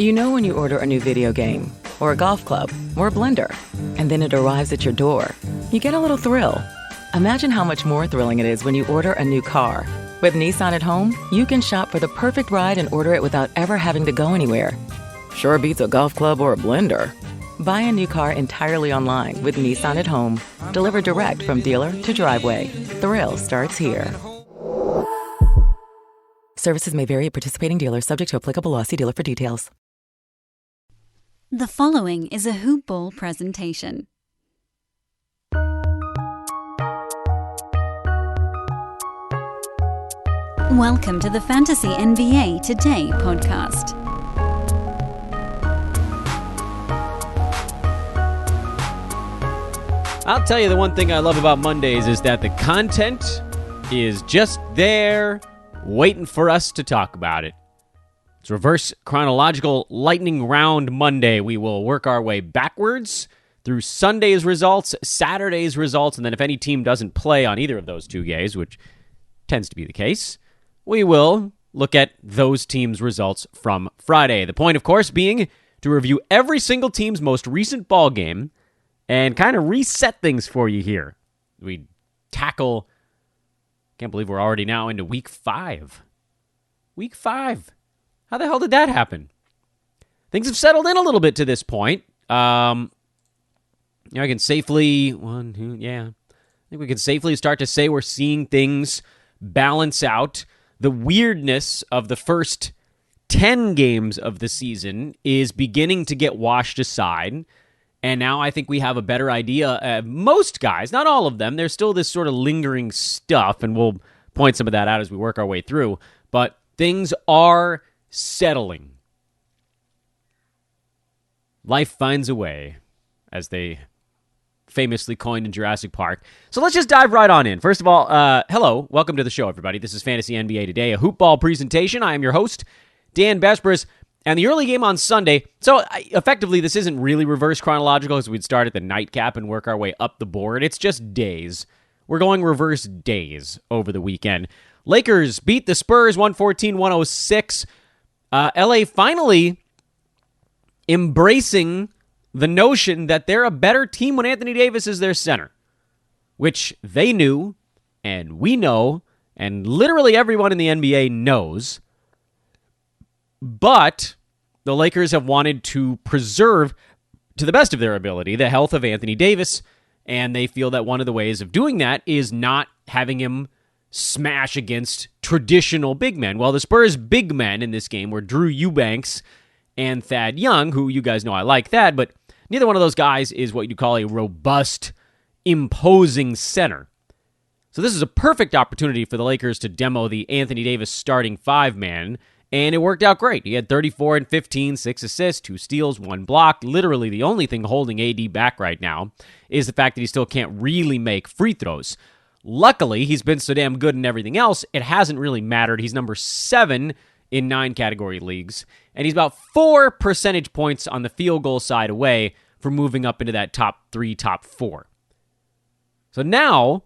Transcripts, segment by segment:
You know when you order a new video game, or a golf club, or a blender, and then it arrives at your door, you get a little thrill. Imagine how much more thrilling it is when you order a new car. With Nissan at home, you can shop for the perfect ride and order it without ever having to go anywhere. Sure beats a golf club or a blender. Buy a new car entirely online with Nissan at home. Delivered direct from dealer to driveway. Thrill starts here. Services may vary at participating dealers, subject to applicable law. See dealer for details. The following is a Hoop Ball presentation. Welcome to the Fantasy NBA Today podcast. I'll tell you the one thing I love about Mondays is that the content is just there waiting for us to talk about it. It's reverse chronological lightning round Monday. We will work our way backwards through Sunday's results, Saturday's results, and then if any team doesn't play on either of those 2 days, which tends to be the case, we will look at those teams' results from Friday. The point, of course, being to review every single team's most recent ball game and kind of reset things for you here. We tackle, can't believe we're already now into week 5. Week 5. How the hell did that happen? Things have settled in a little bit to this point. I can safely, I think we can safely start to say we're seeing things balance out. The weirdness of the first 10 games of the season is beginning to get washed aside. And now I think we have a better idea. Most guys, not all of them, there's still this sort of lingering stuff, and we'll point some of that out as we work our way through. But things are settling. Life finds a way, as they famously coined in Jurassic Park. So let's just dive right on in. First of all, hello. Welcome to the show, everybody. This is Fantasy NBA Today, a hoop ball presentation. I am your host, Dan Besbris. And the early game on Sunday, so effectively this isn't really reverse chronological because we'd start at the nightcap and work our way up the board. It's just days. We're going reverse days over the weekend. Lakers beat the Spurs 114-106. LA finally embracing the notion that they're a better team when Anthony Davis is their center, which they knew, and we know, and literally everyone in the NBA knows. But the Lakers have wanted to preserve, to the best of their ability, the health of Anthony Davis, and they feel that one of the ways of doing that is not having him smash against traditional big men. Well, the Spurs' big men in this game were Drew Eubanks and Thad Young, who you guys know I like Thad, but neither one of those guys is what you call a robust, imposing center. So this is a perfect opportunity for the Lakers to demo the Anthony Davis starting 5-man, and it worked out great. He had 34 and 15, 6 assists, 2 steals, 1 block. Literally the only thing holding AD back right now is the fact that he still can't really make free throws. Luckily, he's been so damn good in everything else, it hasn't really mattered. He's number 7 in 9 category leagues, and he's about 4 percentage points on the field goal side away from moving up into that top 3, top 4. So now,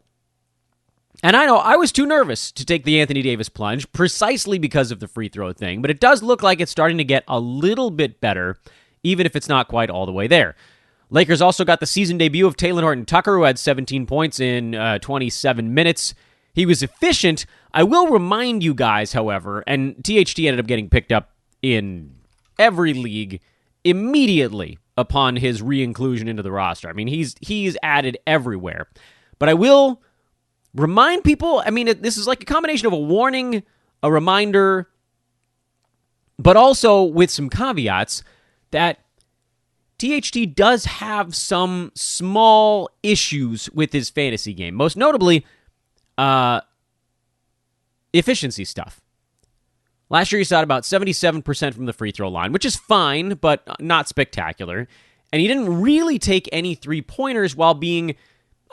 and I know I was too nervous to take the Anthony Davis plunge precisely because of the free throw thing, but it does look like it's starting to get a little bit better, even if it's not quite all the way there. Lakers also got the season debut of Taylor Horton-Tucker, who had 17 points in 27 minutes. He was efficient. I will remind you guys, however, and THT ended up getting picked up in every league immediately upon his re-inclusion into the roster. I mean, he's added everywhere. But I will remind people, I mean, this is like a combination of a warning, a reminder, but also with some caveats that THT does have some small issues with his fantasy game. Most notably, efficiency stuff. Last year he shot about 77% from the free throw line, which is fine, but not spectacular. And he didn't really take any three-pointers while being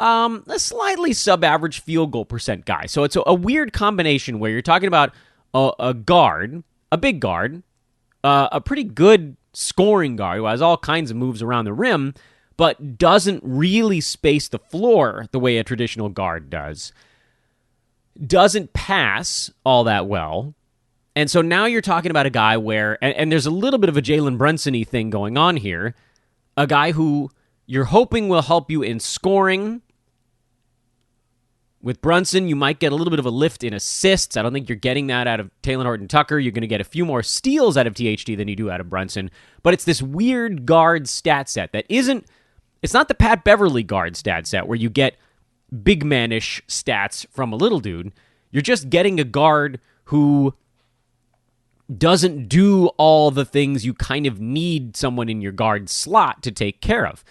a slightly sub-average field goal percent guy. So it's a weird combination where you're talking about a guard, a big guard, a pretty good scoring guard who has all kinds of moves around the rim, but doesn't really space the floor the way a traditional guard does. Doesn't pass all that well, And so now you're talking about a guy where, and there's a little bit of a Jalen Brunson-y thing going on here, a guy who you're hoping will help you in scoring. With Brunson, you might get a little bit of a lift in assists. I don't think you're getting that out of Talen Horton-Tucker. You're going to get a few more steals out of THT than you do out of Brunson. But it's this weird guard stat set that isn't, it's not the Pat Beverly guard stat set where you get big man-ish stats from a little dude. You're just getting a guard who doesn't do all the things you kind of need someone in your guard slot to take care of.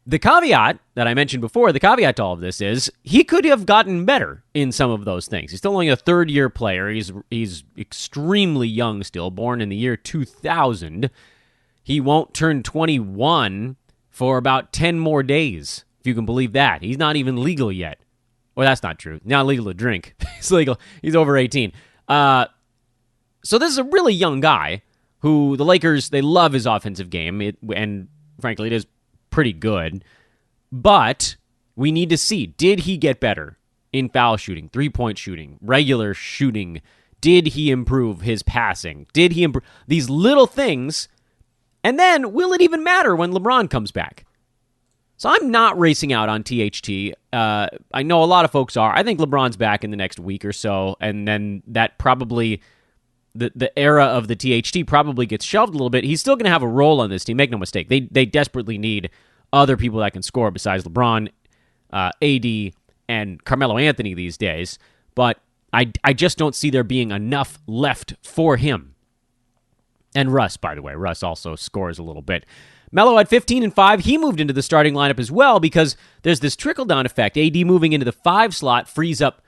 The caveat that I mentioned before, the caveat to all of this is he could have gotten better in some of those things. He's still only a third-year player. He's extremely young still, born in the year 2000. He won't turn 21 for about 10 more days, if you can believe that. He's not even legal yet. Well, that's not true. Not legal to drink. He's legal. He's over 18. So this is a really young guy who the Lakers, they love his offensive game, and frankly, it is pretty good. But we need to see, did he get better in foul shooting, three-point shooting, regular shooting? Did he improve his passing? Did he improve these little things? And then, will it even matter when LeBron comes back? So I'm not racing out on THT. I know a lot of folks are. I think LeBron's back in the next week or so, and then that probably, the era of the THT probably gets shelved a little bit. He's still going to have a role on this team, make no mistake. They desperately need other people that can score besides LeBron, AD, and Carmelo Anthony these days. But I just don't see there being enough left for him. And Russ, by the way. Russ also scores a little bit. Melo at 15 and 5, he moved into the starting lineup as well because there's this trickle-down effect. AD moving into the 5 slot frees up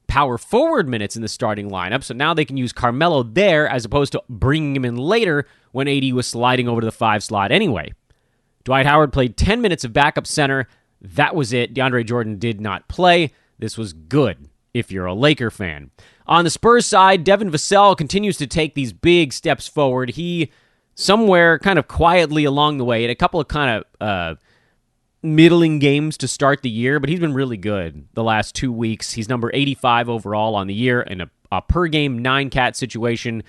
power forward minutes in the starting lineup, so now they can use Carmelo there as opposed to bringing him in later when AD was sliding over to the 5 slot anyway. Dwight Howard played 10 minutes of backup center. That was it. DeAndre Jordan did not play. This was good if you're a Laker fan. On the Spurs side, Devin Vassell continues to take these big steps forward. He somewhere kind of quietly along the way, in a couple of kind of middling games to start the year, but he's been really good the last 2 weeks. He's number 85 overall on the year in a per-game 9-cat situation.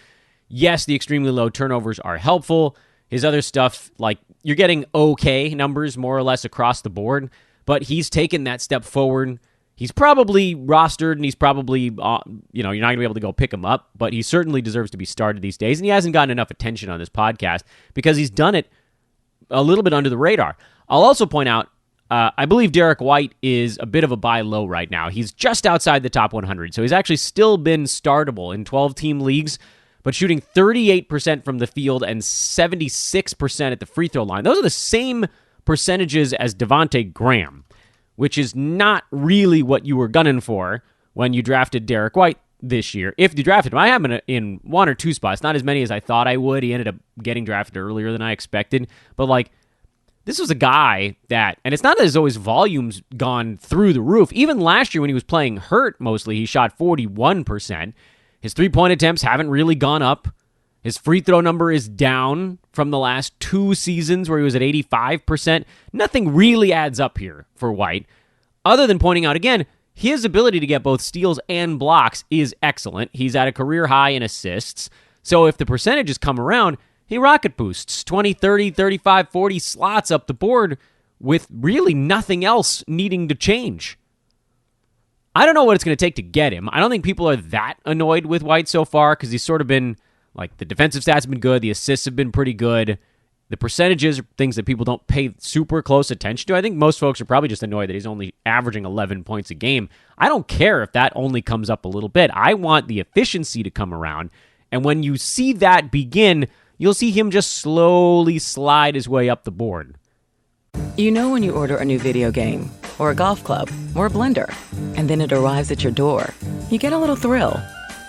Yes, the extremely low turnovers are helpful. His other stuff, like, you're getting okay numbers more or less across the board, but he's taken that step forward. He's probably rostered, and he's probably, you're not going to be able to go pick him up, but he certainly deserves to be started these days, and he hasn't gotten enough attention on this podcast because he's done it a little bit under the radar. I'll also point out, I believe Derek White is a bit of a buy low right now. He's just outside the top 100, so he's actually still been startable in 12-team leagues, but shooting 38% from the field and 76% at the free throw line. Those are the same percentages as Devontae Graham, which is not really what you were gunning for when you drafted Derek White this year. If you drafted him, I have him in 1 or 2 spots, not as many as I thought I would. He ended up getting drafted earlier than I expected, but this was a guy that, and it's not that his always volume's gone through the roof. Even last year when he was playing hurt mostly, he shot 41%. His three-point attempts haven't really gone up. His free throw number is down from the last 2 seasons where he was at 85%. Nothing really adds up here for White, other than pointing out again, his ability to get both steals and blocks is excellent. He's at a career high in assists. So if the percentages come around, he rocket boosts 20, 30, 35, 40 slots up the board with really nothing else needing to change. I don't know what it's going to take to get him. I don't think people are that annoyed with White so far because he's sort of been, the defensive stats have been good, the assists have been pretty good. The percentages are things that people don't pay super close attention to. I think most folks are probably just annoyed that he's only averaging 11 points a game. I don't care if that only comes up a little bit. I want the efficiency to come around. And when you see that begin, you'll see him just slowly slide his way up the board. You know when you order a new video game, or a golf club, or a blender, and then it arrives at your door, you get a little thrill.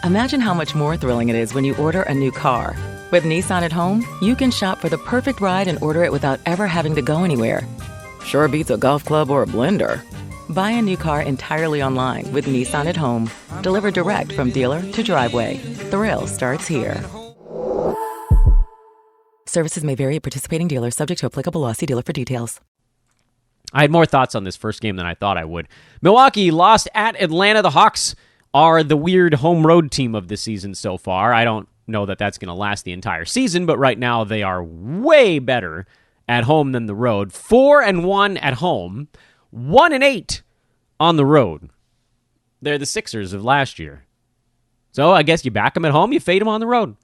Imagine how much more thrilling it is when you order a new car. With Nissan at home, you can shop for the perfect ride and order it without ever having to go anywhere. Sure beats a golf club or a blender. Buy a new car entirely online with Nissan at home. Delivered direct from dealer to driveway. Thrill starts here. Services may vary at participating dealers, subject to applicable law. See dealer for details. I had more thoughts on this first game than I thought I would. Milwaukee lost at Atlanta. The Hawks are the weird home road team of the season so far. I don't know that that's going to last the entire season, but right now they are way better at home than the road. 4-1 at home, 1-8 on the road. They're the Sixers of last year. So I guess you back them at home, you fade them on the road.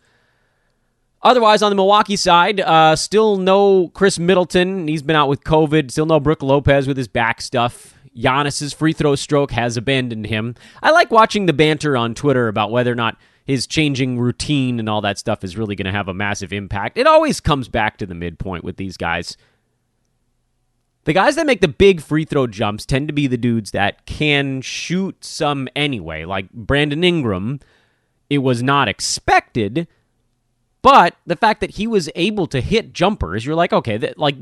Otherwise, on the Milwaukee side, still no Chris Middleton. He's been out with COVID. Still no Brook Lopez with his back stuff. Giannis's free throw stroke has abandoned him. I like watching the banter on Twitter about whether or not his changing routine and all that stuff is really going to have a massive impact. It always comes back to the midpoint with these guys. The guys that make the big free throw jumps tend to be the dudes that can shoot some anyway. Like Brandon Ingram, it was not expected, but the fact that he was able to hit jumpers, you're like, okay,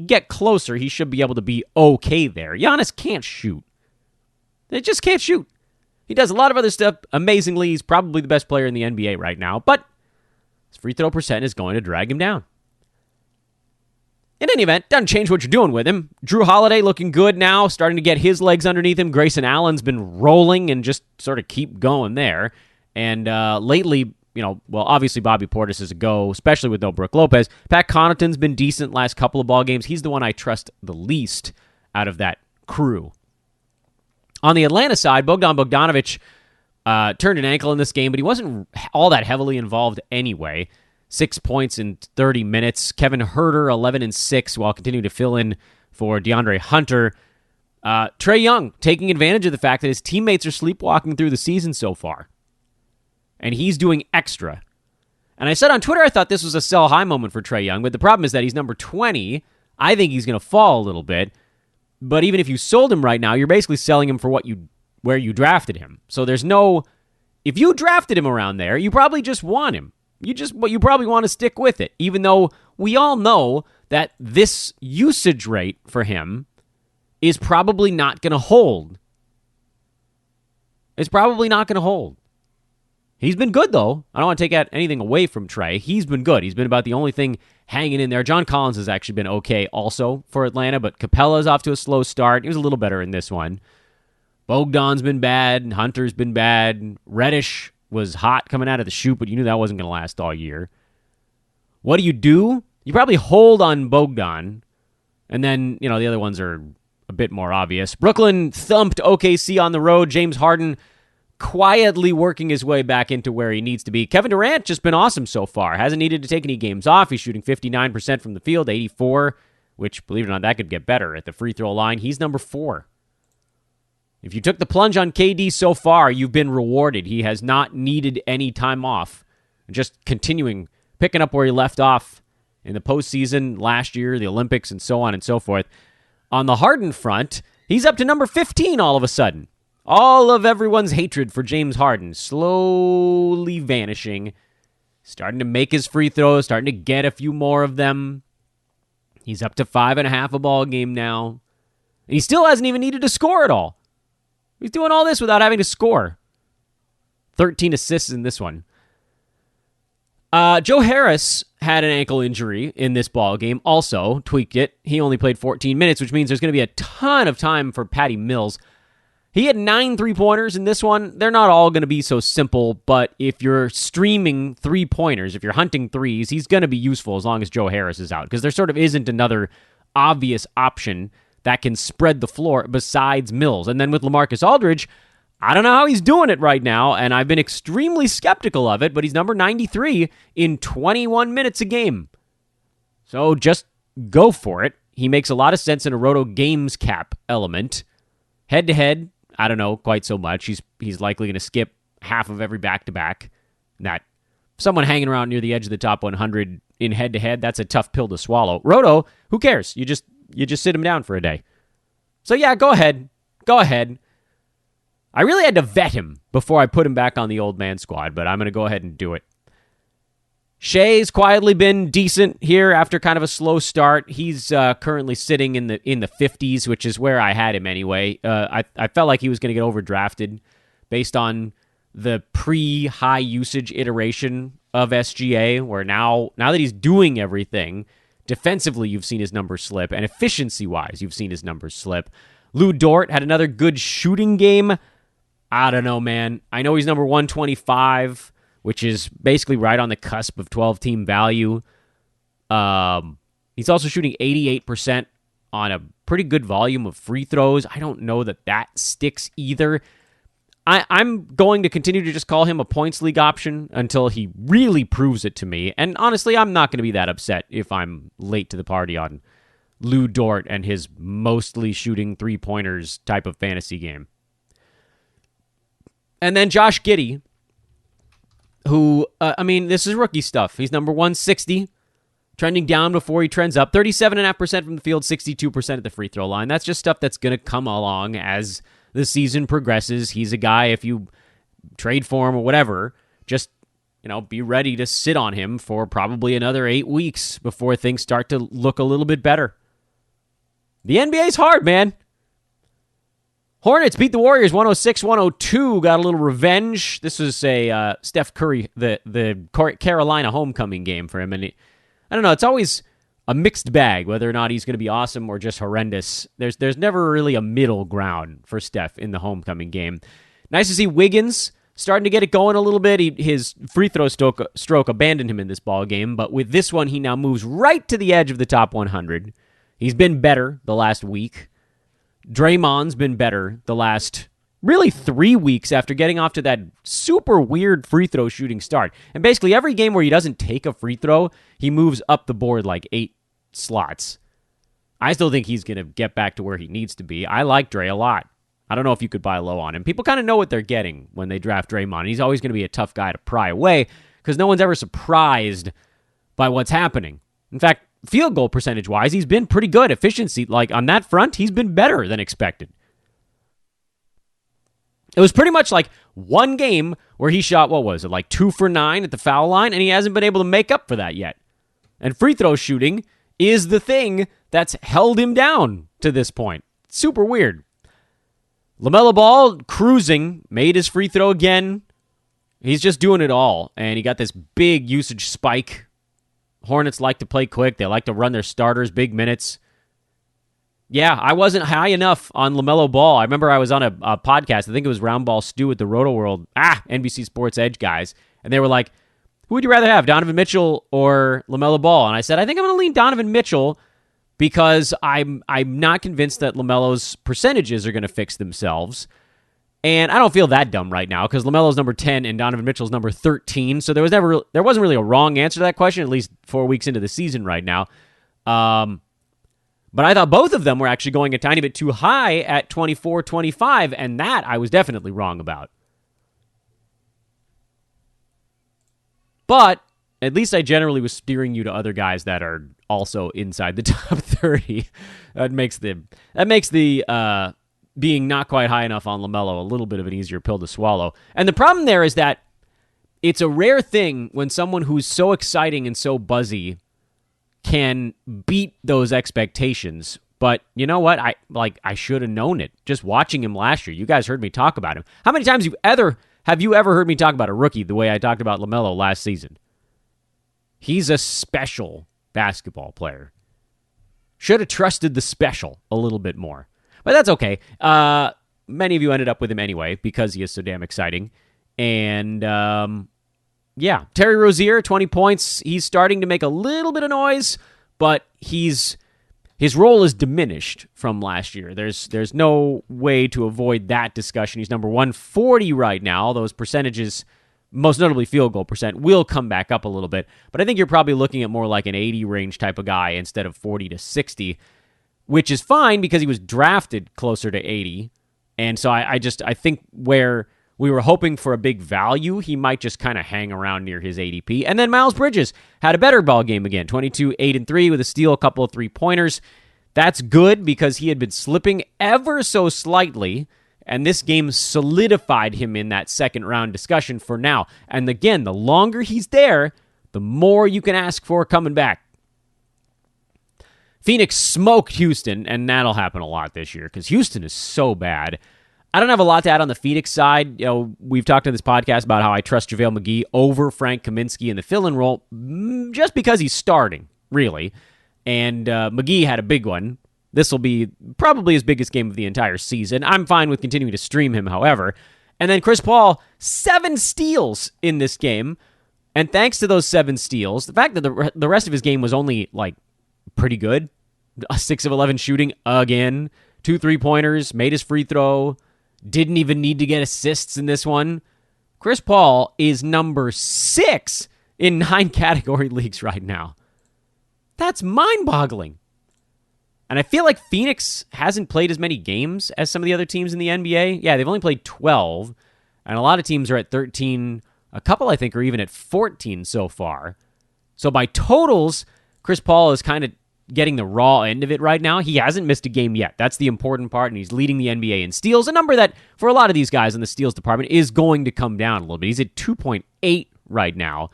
get closer. He should be able to be okay there. Giannis can't shoot. They just can't shoot. He does a lot of other stuff amazingly. He's probably the best player in the NBA right now, but his free throw percent is going to drag him down. In any event, doesn't change what you're doing with him. Drew Holiday looking good now, starting to get his legs underneath him. Grayson Allen's been rolling and just sort of keep going there. And lately, obviously Bobby Portis is a go, especially with no Brook Lopez. Pat Connaughton's been decent last couple of ball games. He's the one I trust the least out of that crew. On the Atlanta side, Bogdan Bogdanovic turned an ankle in this game, but he wasn't all that heavily involved anyway. 6 points in 30 minutes. Kevin Huerter, 11-6, while continuing to fill in for DeAndre Hunter. Trey Young taking advantage of the fact that his teammates are sleepwalking through the season so far. And he's doing extra. And I said on Twitter I thought this was a sell-high moment for Trey Young, but the problem is that he's number 20. I think he's going to fall a little bit. But even if you sold him right now, you're basically selling him for where you drafted him. So there's no... If you drafted him around there, you probably just want him. You probably want to stick with it, even though we all know that this usage rate for him is probably not going to hold. It's probably not going to hold. He's been good, though. I don't want to take anything away from Trey. He's been good. He's been about the only thing hanging in there. John Collins has actually been okay also for Atlanta, but Capella's off to a slow start. He was a little better in this one. Bogdan's been bad. Hunter's been bad. Reddish was hot coming out of the chute, but you knew that wasn't going to last all year. What do? You probably hold on Bogdan, and then, the other ones are a bit more obvious. Brooklyn thumped OKC on the road. James Harden quietly working his way back into where he needs to be. Kevin Durant just been awesome so far. Hasn't needed to take any games off. He's shooting 59% from the field, 84%, which, believe it or not, that could get better at the free throw line. He's number 4. If you took the plunge on KD so far, you've been rewarded. He has not needed any time off. Just continuing, picking up where he left off in the postseason last year, the Olympics, and so on and so forth. On the Harden front, he's up to number 15 all of a sudden. All of everyone's hatred for James Harden slowly vanishing. Starting to make his free throws, starting to get a few more of them. He's up to 5.5 a ball game now. And he still hasn't even needed to score at all. He's doing all this without having to score. 13 assists in this one. Joe Harris had an ankle injury in this ball game. Also tweaked it. He only played 14 minutes, which means there's going to be a ton of time for Patty Mills. He had 9 3-pointers in this one. They're not all going to be so simple, but if you're streaming 3-pointers, if you're hunting threes, he's going to be useful as long as Joe Harris is out, because there sort of isn't another obvious option that can spread the floor besides Mills. And then with LaMarcus Aldridge, I don't know how he's doing it right now, and I've been extremely skeptical of it, but he's number 93 in 21 minutes a game. So just go for it. He makes a lot of sense in a Roto Games cap element. Head-to-head, I don't know quite so much. He's likely going to skip half of every back-to-back. That someone hanging around near the edge of the top 100 in head-to-head, that's a tough pill to swallow. Roto, who cares? You just sit him down for a day. So yeah, go ahead. I really had to vet him before I put him back on the old man squad, but I'm going to go ahead and do it. Shai's quietly been decent here after kind of a slow start. He's currently sitting in the 50s, which is where I had him anyway. I felt like he was going to get overdrafted based on the pre-high usage iteration of SGA, where now that he's doing everything, defensively you've seen his numbers slip, and efficiency-wise you've seen his numbers slip. Lou Dort had another good shooting game. I don't know, man. I know he's number 125, which is basically right on the cusp of 12-team value. He's also shooting 88% on a pretty good volume of free throws. I don't know that sticks either. I'm going to continue to just call him a points league option until he really proves it to me. And honestly, I'm not going to be that upset if I'm late to the party on Lou Dort and his mostly shooting three-pointers type of fantasy game. And then Josh Giddy, who, this is rookie stuff. He's number 160, trending down before he trends up. 37.5% from the field, 62% at the free throw line. That's just stuff that's going to come along as the season progresses. He's a guy, if you trade for him or whatever, just, be ready to sit on him for probably another 8 weeks before things start to look a little bit better. The NBA's hard, man. Hornets beat the Warriors 106-102, got a little revenge. This was a Steph Curry, the Carolina homecoming game for him. And I don't know, it's always a mixed bag, whether or not he's going to be awesome or just horrendous. There's never really a middle ground for Steph in the homecoming game. Nice to see Wiggins starting to get it going a little bit. His free throw stroke abandoned him in this ball game, but with this one, he now moves right to the edge of the top 100. He's been better the last week. Draymond's been better the last really 3 weeks after getting off to that super weird free throw shooting start. And basically every game where he doesn't take a free throw, he moves up the board like 8 slots. I still think he's going to get back to where he needs to be. I like Dre a lot. I don't know if you could buy low on him. People kind of know what they're getting when they draft Draymond. He's always going to be a tough guy to pry away because no one's ever surprised by what's happening. In fact, field goal percentage-wise, he's been pretty good. Efficiency, like on that front, he's been better than expected. It was pretty much like one game where he shot, 2 for 9 at the foul line, and he hasn't been able to make up for that yet. And free throw shooting is the thing that's held him down to this point. Super weird. LaMelo Ball cruising, made his free throw again. He's just doing it all, and he got this big usage spike. Hornets like to play quick. They like to run their starters big minutes. Yeah, I wasn't high enough on LaMelo Ball. I remember I was on a podcast. I think it was Round Ball Stew at the Roto World. NBC Sports Edge guys. And they were like, who would you rather have, Donovan Mitchell or LaMelo Ball? And I said, I think I'm going to lean Donovan Mitchell because I'm not convinced that LaMelo's percentages are going to fix themselves. And I don't feel that dumb right now because LaMelo's number 10 and Donovan Mitchell's number 13. So there wasn't really a wrong answer to that question, at least 4 weeks into the season right now. But I thought both of them were actually going a tiny bit too high at 24-25, and that I was definitely wrong about. But at least I generally was steering you to other guys that are also inside the top 30. That makes the being not quite high enough on LaMelo a little bit of an easier pill to swallow. And the problem there is that it's a rare thing when someone who's so exciting and so buzzy can beat those expectations. But you know what? I should have known it. Just watching him last year. You guys heard me talk about him. How many times have you ever heard me talk about a rookie the way I talked about LaMelo last season? He's a special basketball player. Should have trusted the special a little bit more. But that's okay. Many of you ended up with him anyway because he is so damn exciting. And Terry Rozier, 20 points. He's starting to make a little bit of noise, but his role is diminished from last year. There's no way to avoid that discussion. He's number 140 right now. Those percentages, most notably field goal percent, will come back up a little bit. But I think you're probably looking at more like an 80 range type of guy instead of 40 to 60, which is fine because he was drafted closer to 80. And so I think where we were hoping for a big value, he might just kind of hang around near his ADP. And then Miles Bridges had a better ball game again, 22, 8, and 3 with a steal, a couple of three-pointers. That's good because he had been slipping ever so slightly, and this game solidified him in that second-round discussion for now. And again, the longer he's there, the more you can ask for coming back. Phoenix smoked Houston, and that'll happen a lot this year because Houston is so bad. I don't have a lot to add on the Phoenix side. We've talked on this podcast about how I trust JaVale McGee over Frank Kaminsky in the fill-in role just because he's starting, really. And McGee had a big one. This will be probably his biggest game of the entire season. I'm fine with continuing to stream him, however. And then Chris Paul, 7 steals in this game. And thanks to those 7 steals, the fact that the rest of his game was only like pretty good, 6 of 11 shooting again, 2 3-pointers, made his free throw, didn't even need to get assists in this one. Chris Paul is number 6 in 9 category leagues right now. That's mind-boggling. And I feel like Phoenix hasn't played as many games as some of the other teams in the NBA. Yeah, they've only played 12, and a lot of teams are at 13. A couple, I think, are even at 14 so far. So by totals, Chris Paul is kind of getting the raw end of it right now. He hasn't missed a game yet. That's the important part, and he's leading the NBA in steals, a number that, for a lot of these guys in the steals department, is going to come down a little bit. He's at 2.8 right now.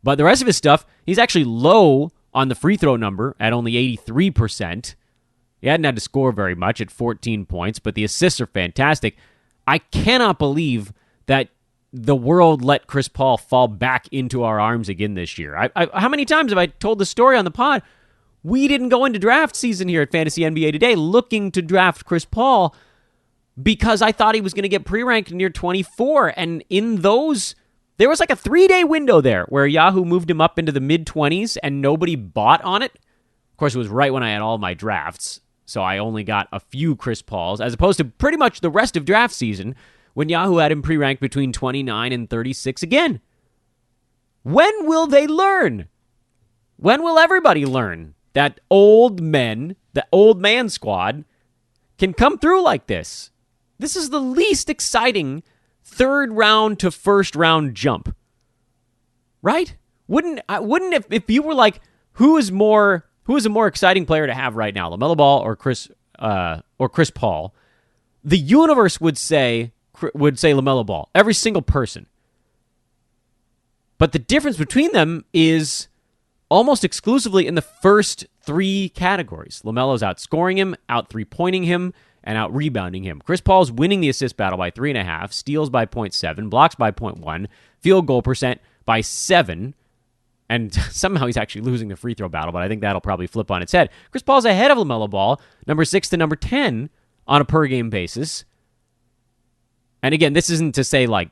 But the rest of his stuff, he's actually low on the free throw number at only 83%. He hadn't had to score very much at 14 points, but the assists are fantastic. I cannot believe that the world let Chris Paul fall back into our arms again this year. How many times have I told the story on the pod? We didn't go into draft season here at Fantasy NBA Today looking to draft Chris Paul because I thought he was going to get pre-ranked near 24. And in those, there was like a 3-day window there where Yahoo moved him up into the mid-20s and nobody bought on it. Of course, it was right when I had all my drafts, so I only got a few Chris Pauls, as opposed to pretty much the rest of draft season when Yahoo had him pre-ranked between 29 and 36 again. When will they learn? When will everybody learn that old men, the old man squad, can come through like this? This is the least exciting third round to first round jump. Right? Wouldn't if you were like, who is a more exciting player to have right now, LaMelo Ball or Chris Paul? The universe would say LaMelo Ball. Every single person. But the difference between them is almost exclusively in the first 3 categories. LaMelo's outscoring him, out 3-pointing him, and out rebounding him. Chris Paul's winning the assist battle by 3.5, steals by 0.7, blocks by 0.1, field goal percent by 7, and somehow he's actually losing the free throw battle, but I think that'll probably flip on its head. Chris Paul's ahead of LaMelo Ball, number 6 to number 10 on a per-game basis. And again, this isn't to say, like,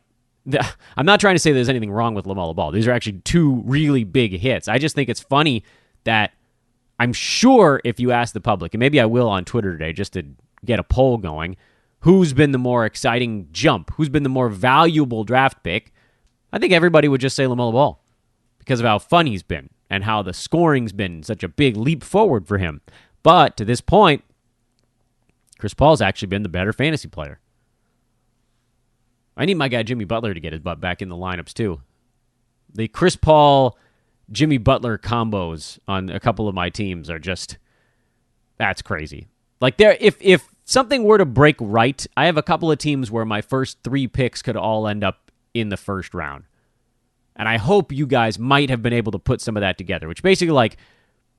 I'm not trying to say there's anything wrong with LaMelo Ball. These are actually 2 really big hits. I just think it's funny that I'm sure if you ask the public, and maybe I will on Twitter today just to get a poll going, who's been the more exciting jump? Who's been the more valuable draft pick? I think everybody would just say LaMelo Ball because of how fun he's been and how the scoring's been such a big leap forward for him. But to this point, Chris Paul's actually been the better fantasy player. I need my guy Jimmy Butler to get his butt back in the lineups too. The Chris Paul, Jimmy Butler combos on a couple of my teams are just, that's crazy. Like if something were to break right, I have a couple of teams where my first 3 picks could all end up in the first round. And I hope you guys might have been able to put some of that together, which basically like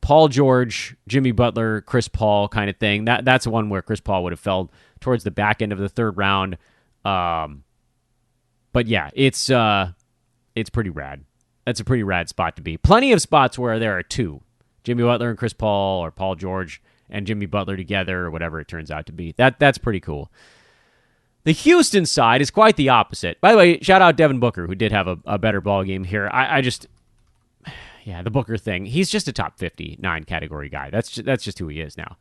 Paul George, Jimmy Butler, Chris Paul kind of thing. That's one where Chris Paul would have fell towards the back end of the third round. But yeah, it's pretty rad. That's a pretty rad spot to be. Plenty of spots where there are 2, Jimmy Butler and Chris Paul, or Paul George and Jimmy Butler together, or whatever it turns out to be. That's pretty cool. The Houston side is quite the opposite. By the way, shout out Devin Booker, who did have a better ball game here. The Booker thing. He's just a top 59 category guy. That's just who he is now.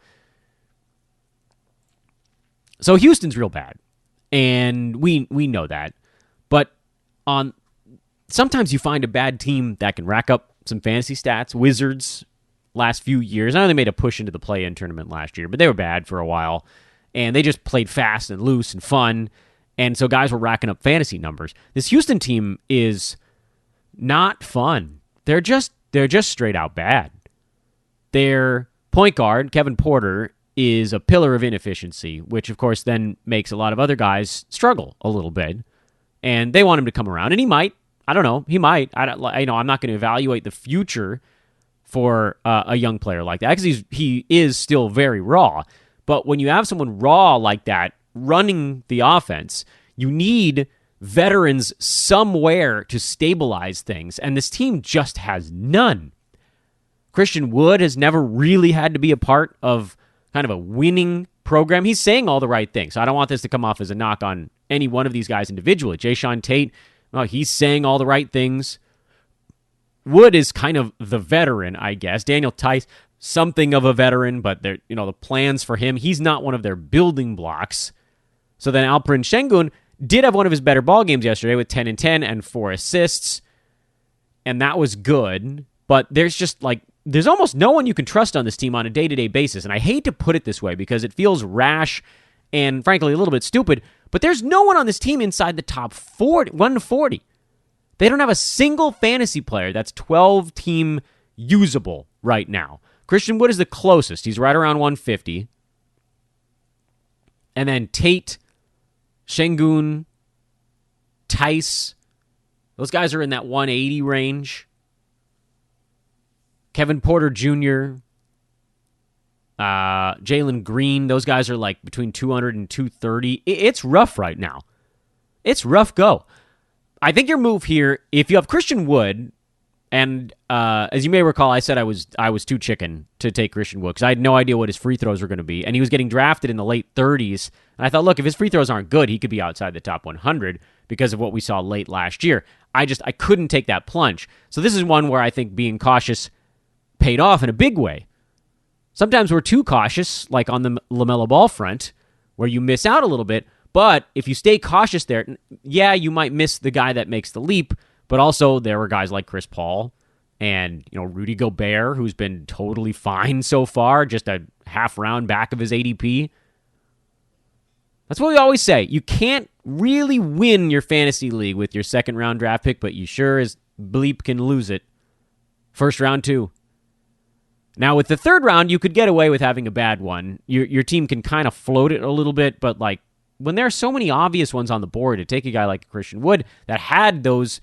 So Houston's real bad, and we know that. But sometimes you find a bad team that can rack up some fantasy stats. Wizards last few years. I know they made a push into the play-in tournament last year, but they were bad for a while. And they just played fast and loose and fun. And so guys were racking up fantasy numbers. This Houston team is not fun. They're just straight out bad. Their point guard, Kevin Porter, is a pillar of inefficiency, which of course then makes a lot of other guys struggle a little bit. And they want him to come around. And he might. I don't know. He might. I'm not going to evaluate the future for a young player like that because he is still very raw. But when you have someone raw like that running the offense, you need veterans somewhere to stabilize things, and this team just has none. Christian Wood has never really had to be a part of kind of a winning program. He's saying all the right things, so I don't want this to come off as a knock on any one of these guys individually. Jayshawn Tate, well, he's saying all the right things. Wood is kind of the veteran, I guess. Daniel Tice, something of a veteran, but they're, the plans for him, he's not one of their building blocks. So then Alperen Şengün did have one of his better ball games yesterday with 10 and 10 and 4 assists, and that was good. But there's almost no one you can trust on this team on a day-to-day basis. And I hate to put it this way because it feels rash and, frankly, a little bit stupid, but there's no one on this team inside the top 140. They don't have a single fantasy player that's 12-team usable right now. Christian Wood is the closest. He's right around 150. And then Tate, Şengün, Tice, those guys are in that 180 range. Kevin Porter Jr., Jalen Green, those guys are like between 200 and 230. It's rough right now. It's rough go. I think your move here, if you have Christian Wood, and as you may recall, I said I was too chicken to take Christian Wood because I had no idea what his free throws were going to be, and he was getting drafted in the late 30s, and I thought, look, if his free throws aren't good, he could be outside the top 100 because of what we saw late last year. I couldn't take that plunge. So this is one where I think being cautious paid off in a big way. Sometimes we're too cautious, like on the LaMelo Ball front, where you miss out a little bit. But if you stay cautious there, yeah, you might miss the guy that makes the leap, but also there were guys like Chris Paul and Rudy Gobert, who's been totally fine so far, just a half round back of his ADP. That's what we always say. You can't really win your fantasy league with your second round draft pick, but you sure as bleep can lose it. First round too. Now, with the third round, you could get away with having a bad one. Your team can kind of float it a little bit, but when there are so many obvious ones on the board, to take a guy like Christian Wood that had those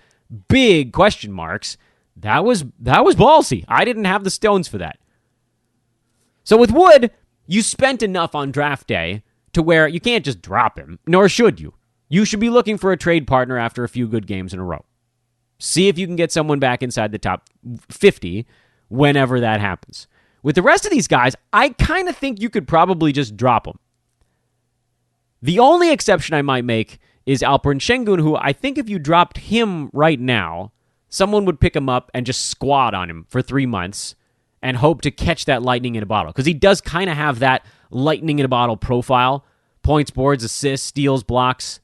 big question marks, that was ballsy. I didn't have the stones for that. So with Wood, you spent enough on draft day to where you can't just drop him, nor should you. You should be looking for a trade partner after a few good games in a row. See if you can get someone back inside the top 50 whenever that happens. With the rest of these guys, I kind of think you could probably just drop them. The only exception I might make is Alperen Şengün, who I think if you dropped him right now, someone would pick him up and just squat on him for 3 months and hope to catch that lightning in a bottle. Because he does kind of have that lightning in a bottle profile. Points, boards, assists, steals, blocks.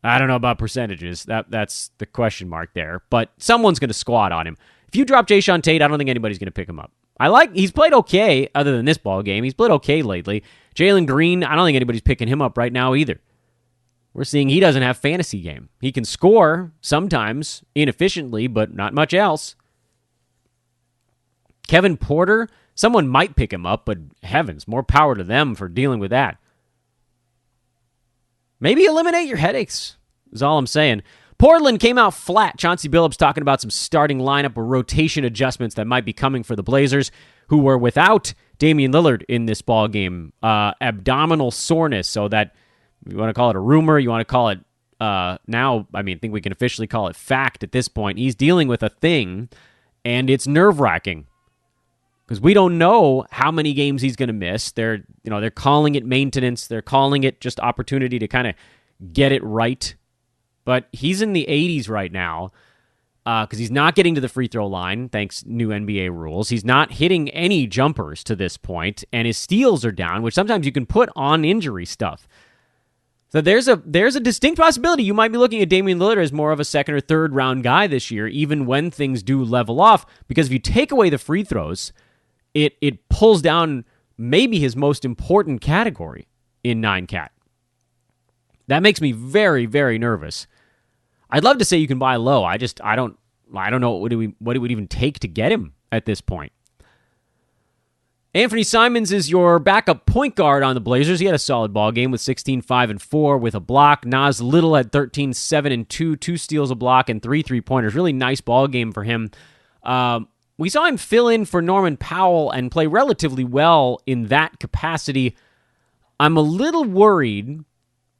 I don't know about percentages. That's the question mark there. But someone's going to squat on him. If you drop Jayshawn Tate, I don't think anybody's going to pick him up. He's played okay other than this ball game. He's played okay lately. Jalen Green, I don't think anybody's picking him up right now either. We're seeing he doesn't have fantasy game. He can score sometimes inefficiently, but not much else. Kevin Porter, someone might pick him up, but heavens, more power to them for dealing with that. Maybe eliminate your headaches is all I'm saying. Portland came out flat. Chauncey Billups talking about some starting lineup or rotation adjustments that might be coming for the Blazers, who were without Damian Lillard in this ball game. Abdominal soreness, so that you want to call it a rumor, you want to call it now, I think we can officially call it fact at this point. He's dealing with a thing, and it's nerve-wracking because we don't know how many games he's going to miss. They're calling it maintenance. They're calling it just opportunity to kind of get it right. But he's in the 80s right now because he's not getting to the free throw line, thanks new NBA rules. He's not hitting any jumpers to this point, and his steals are down, which sometimes you can put on injury stuff. So there's a distinct possibility you might be looking at Damian Lillard as more of a second or third round guy this year, even when things do level off, because if you take away the free throws, it pulls down maybe his most important category in 9-cat. That makes me very, very nervous. I'd love to say you can buy low. I don't know what it would even take to get him at this point. Anthony Simons is your backup point guard on the Blazers. He had a solid ball game with 16, 5, and 4 with a block. Nas Little had 13, 7, and 2, 2 steals, a block, and 3 3-pointers. Really nice ball game for him. We saw him fill in for Norman Powell and play relatively well in that capacity. I'm a little worried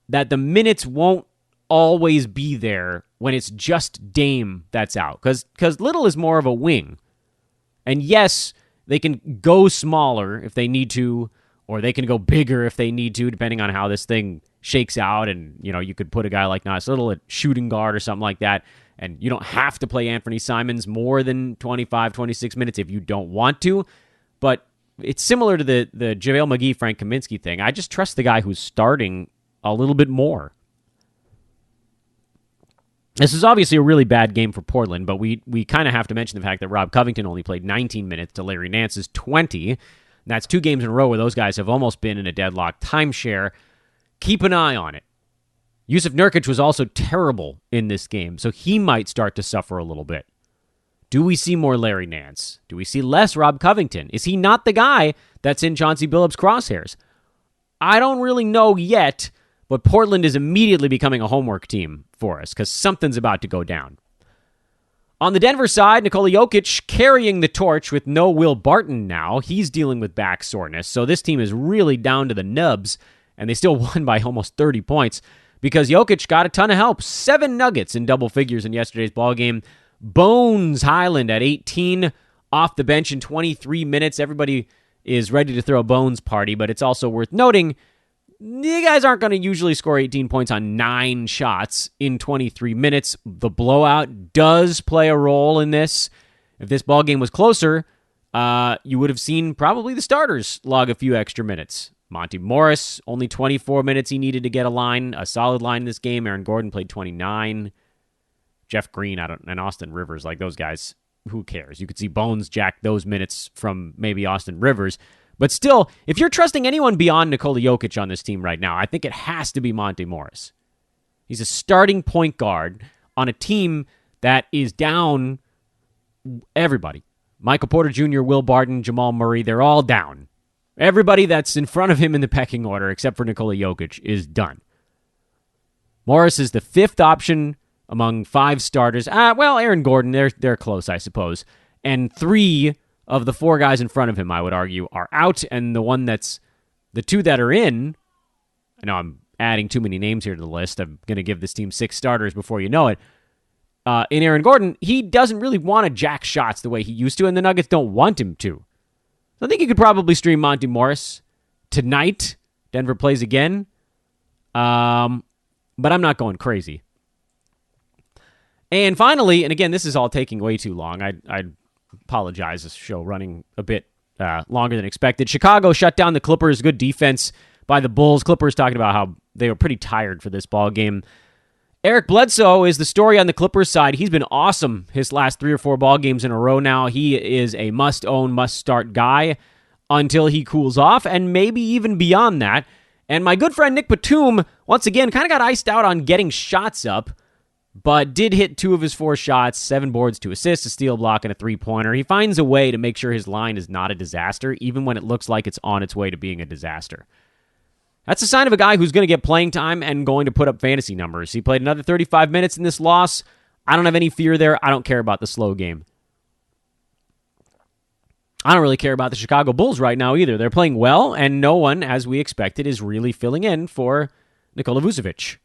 that the minutes won't always be there when it's just Dame that's out. Because Little is more of a wing. And yes, they can go smaller if they need to, or they can go bigger if they need to, depending on how this thing shakes out, and you could put a guy like Nas Little at shooting guard or something like that, and you don't have to play Anthony Simons more than 25, 26 minutes if you don't want to. But it's similar to the JaVale McGee, Frank Kaminsky thing. I just trust the guy who's starting a little bit more. This is obviously a really bad game for Portland, but we kind of have to mention the fact that Rob Covington only played 19 minutes to Larry Nance's 20. And that's 2 games in a row where those guys have almost been in a deadlock timeshare. Keep an eye on it. Yusuf Nurkic was also terrible in this game, so he might start to suffer a little bit. Do we see more Larry Nance? Do we see less Rob Covington? Is he not the guy that's in Chauncey Billups' crosshairs? I don't really know yet, but Portland is immediately becoming a homework team for us because something's about to go down. On the Denver side, Nikola Jokic carrying the torch with no Will Barton now. He's dealing with back soreness, so this team is really down to the nubs, and they still won by almost 30 points because Jokic got a ton of help. 7 nuggets in double figures in yesterday's ballgame. Bones Highland at 18 off the bench in 23 minutes. Everybody is ready to throw a Bones party, but it's also worth noting you guys aren't going to usually score 18 points on 9 shots in 23 minutes. The blowout does play a role in this. If this ball game was closer, you would have seen probably the starters log a few extra minutes. Monty Morris, only 24 minutes he needed to get a solid line in this game. Aaron Gordon played 29. Jeff Green and Austin Rivers, like those guys, who cares? You could see Bones jack those minutes from maybe Austin Rivers. But still, if you're trusting anyone beyond Nikola Jokic on this team right now, I think it has to be Monty Morris. He's a starting point guard on a team that is down everybody. Michael Porter Jr., Will Barton, Jamal Murray, they're all down. Everybody that's in front of him in the pecking order, except for Nikola Jokic, is done. Morris is the 5th option among 5 starters. Aaron Gordon, they're close, I suppose. And 3 of the 4 guys in front of him, I would argue, are out. And the 2 that are in, I know I'm adding too many names here to the list. I'm going to give this team 6 starters before you know it. In Aaron Gordon, he doesn't really want to jack shots the way he used to, and the Nuggets don't want him to. So I think you could probably stream Monty Morris tonight. Denver plays again. But I'm not going crazy. And finally, and again, this is all taking way too long. I apologize. This show running a bit longer than expected. Chicago shut down the Clippers. Good defense by the Bulls. Clippers talking about how they were pretty tired for this ball game. Eric Bledsoe is the story on the Clippers side. He's been awesome his last 3 or 4 ball games in a row now. He is a must-own, must-start guy until he cools off, and maybe even beyond that. And my good friend Nick Batum, once again, kind of got iced out on getting shots up, but did hit 2 of his 4 shots, 7 boards, 2 assists, a steal block, and a 3-pointer. He finds a way to make sure his line is not a disaster, even when it looks like it's on its way to being a disaster. That's a sign of a guy who's going to get playing time and going to put up fantasy numbers. He played another 35 minutes in this loss. I don't have any fear there. I don't care about the slow game. I don't really care about the Chicago Bulls right now either. They're playing well, and no one, as we expected, is really filling in for Nikola Vucevic.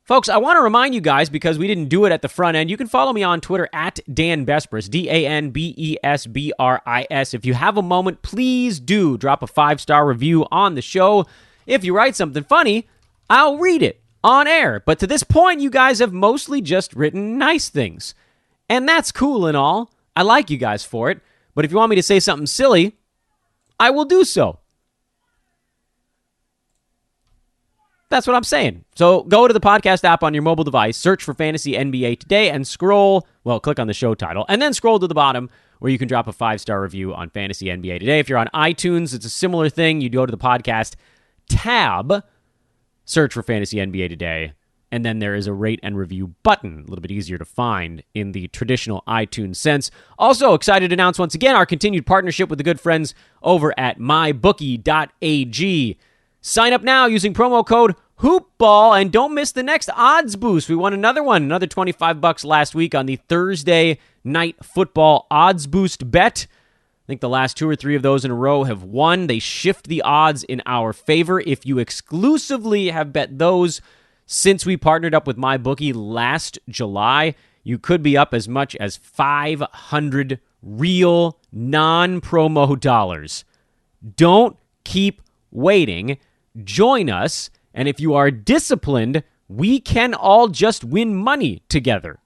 Folks, I want to remind you guys, because we didn't do it at the front end, you can follow me on Twitter at Dan Besbris, DanBesbris. If you have a moment, please do drop a 5-star review on the show. If you write something funny, I'll read it on air. But to this point, you guys have mostly just written nice things. And that's cool and all. I like you guys for it. But if you want me to say something silly, I will do so. That's what I'm saying. So go to the podcast app on your mobile device, search for Fantasy NBA Today, and click on the show title, and then scroll to the bottom where you can drop a 5-star review on Fantasy NBA Today. If you're on iTunes, it's a similar thing. You go to the podcast tab, search for Fantasy NBA Today, and then there is a rate and review button, a little bit easier to find in the traditional iTunes sense. Also excited to announce once again our continued partnership with the good friends over at mybookie.ag. Sign up now using promo code HoopBall and don't miss the next odds boost. We won another $25 last week on the Thursday night football odds boost bet. I think the last 2 or 3 of those in a row have won. They shift the odds in our favor. If you exclusively have bet those since we partnered up with MyBookie last July, you could be up as much as $500 real non-promo dollars. Don't keep waiting. join us. And if you are disciplined, we can all just win money together.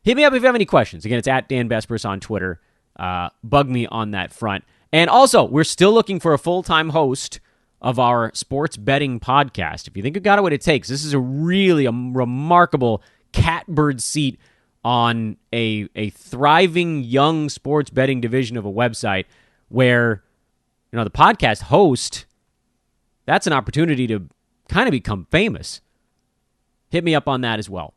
Hit me up if you have any questions. Again, it's at Dan Bespers on Twitter. Bug me on that front. And also, we're still looking for a full-time host of our sports betting podcast. If you think you got what it takes, this is a remarkable catbird seat on a thriving young sports betting division of a website where, the podcast host, that's an opportunity to kind of become famous. Hit me up on that as well.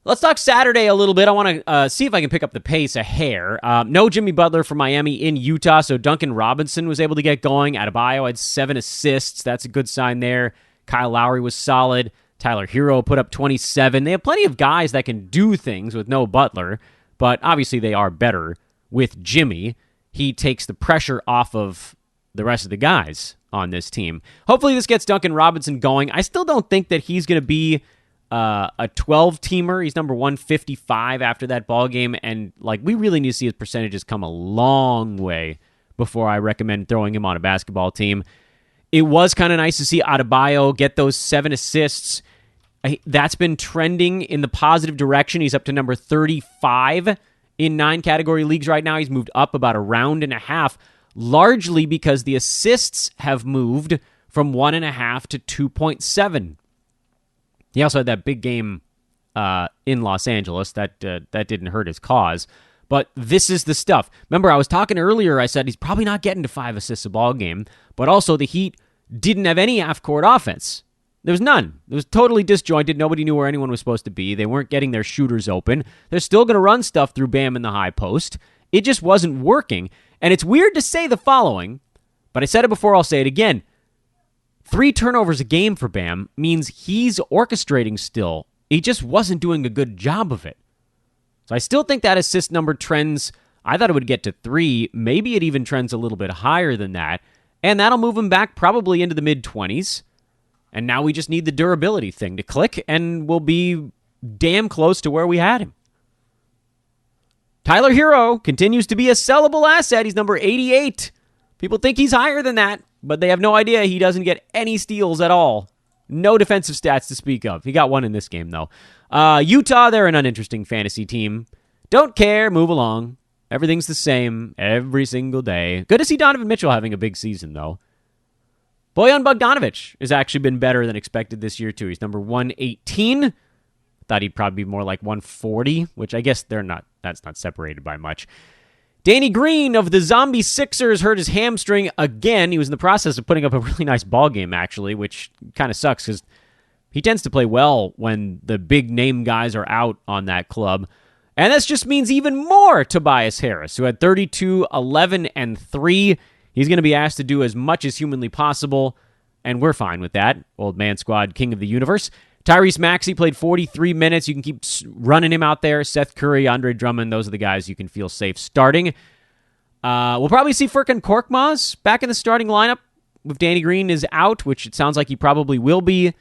Let's talk Saturday a little bit. I want to see if I can pick up the pace a hair. No Jimmy Butler for Miami in Utah, so Duncan Robinson was able to get going. Adebayo had 7 assists. That's a good sign there. Kyle Lowry was solid. Tyler Hero put up 27. They have plenty of guys that can do things with no Butler, but obviously they are better with Jimmy. He takes the pressure off of the rest of the guys on this team. Hopefully this gets Duncan Robinson going. I still don't think that he's going to be a 12-teamer. He's number 155 after that ball game, and we really need to see his percentages come a long way before I recommend throwing him on a basketball team. It was kind of nice to see Adebayo get those 7 assists. That's been trending in the positive direction. He's up to number 35 in 9-category leagues right now. He's moved up about a round and a half, largely because the assists have moved from 1.5 to 2.7. He also had that big game in Los Angeles. That didn't hurt his cause. But this is the stuff. Remember, I was talking earlier, I said he's probably not getting to 5 assists a ball game, but also the Heat didn't have any half-court offense. There was none. It was totally disjointed. Nobody knew where anyone was supposed to be. They weren't getting their shooters open. They're still going to run stuff through Bam in the high post. It just wasn't working. And it's weird to say the following, but I said it before, I'll say it again. 3 turnovers a game for Bam means he's orchestrating still. He just wasn't doing a good job of it. So I still think that assist number trends. I thought it would get to 3. Maybe it even trends a little bit higher than that. And that'll move him back probably into the mid-20s. And now we just need the durability thing to click, and we'll be damn close to where we had him. Tyler Hero continues to be a sellable asset. He's number 88. People think he's higher than that, but they have no idea he doesn't get any steals at all. No defensive stats to speak of. He got 1 in this game, though. Utah, they're an uninteresting fantasy team. Don't care. Move along. Everything's the same every single day. Good to see Donovan Mitchell having a big season, though. Bojan Bogdanovic has actually been better than expected this year, too. He's number 118. Thought he'd probably be more like 140, which I guess that's not separated by much. Danny Green of the Zombie Sixers hurt his hamstring again. He was in the process of putting up a really nice ball game, actually, which kind of sucks because he tends to play well when the big name guys are out on that club. And this just means even more Tobias Harris, who had 32, 11, and 3. He's going to be asked to do as much as humanly possible, and we're fine with that. Old man squad, king of the universe. Tyrese Maxey played 43 minutes. You can keep running him out there. Seth Curry, Andre Drummond, those are the guys you can feel safe starting. We'll probably see Furkan Korkmaz back in the starting lineup if Danny Green is out, which it sounds like he probably will be.